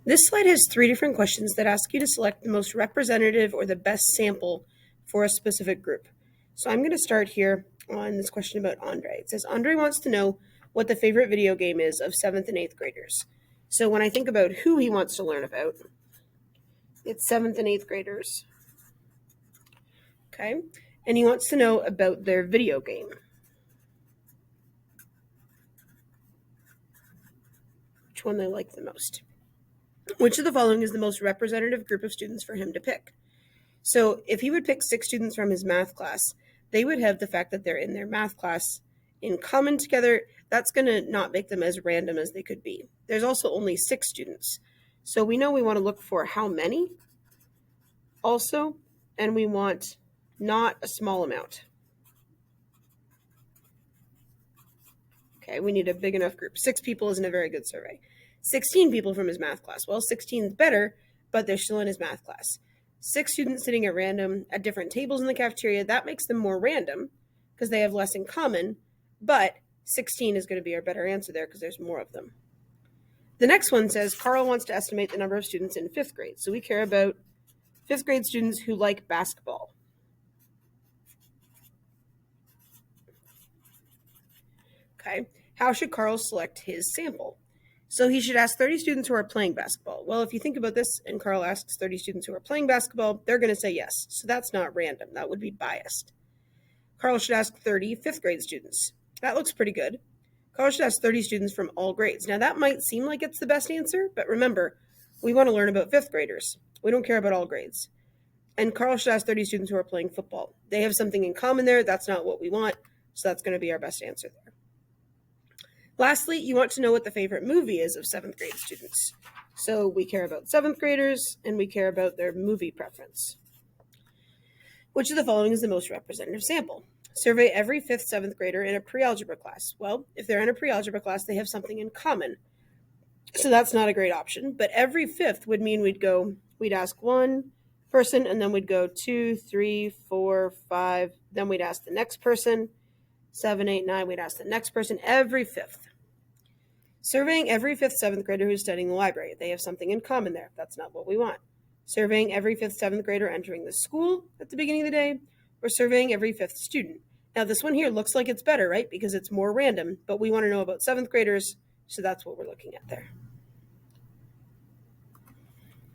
This slide has 3 different questions that ask you to select the most representative or the best sample for a specific group. So I'm going to start here on this question about Andre. It says, Andre wants to know what the favorite video game is of 7th and 8th graders. So when I think about who he wants to learn about, it's 7th and 8th graders. Okay, and he wants to know about their video game. Which one they like the most. Which of the following is the most representative group of students for him to pick? So if he would pick 6 students from his math class, they would have the fact that they're in their math class in common together. That's going to not make them as random as they could be. There's also only 6 students. So we know we want to look for how many also, and we want not a small amount. Okay, we need a big enough group. 6 people isn't a very good survey. 16 people from his math class. Well, 16 is better, but they're still in his math class. 6 students sitting at random at different tables in the cafeteria, that makes them more random because they have less in common, but 16 is going to be our better answer there because there's more of them. The next one says, Carl wants to estimate the number of students in 5th grade. So we care about 5th grade students who like basketball. Okay, how should Carl select his sample? So he should ask 30 students who are playing basketball. Well, if you think about this and Carl asks 30 students who are playing basketball, they're going to say yes. So that's not random. That would be biased. Carl should ask 30 5th grade students. That looks pretty good. Carl should ask 30 students from all grades. Now that might seem like it's the best answer, but remember, we want to learn about 5th graders. We don't care about all grades. And Carl should ask 30 students who are playing football. They have something in common there. That's not what we want. So that's going to be our best answer there. Lastly, you want to know what the favorite movie is of 7th grade students. So we care about 7th graders and we care about their movie preference. Which of the following is the most representative sample? Survey every 5th, 7th grader in a pre-algebra class. Well, if they're in a pre-algebra class, they have something in common. So that's not a great option, but every 5th would mean we'd ask one person and then we'd go 2, 3, 4, 5, then we'd ask the next person. 7, 8, 9, we'd ask the next person every 5th. Surveying every 5th, 7th grader who's studying the library. They have something in common there. That's not what we want. Surveying every 5th, 7th grader entering the school at the beginning of the day, or surveying every 5th student. Now this one here looks like it's better, right? Because it's more random, but we want to know about 7th graders, so that's what we're looking at there.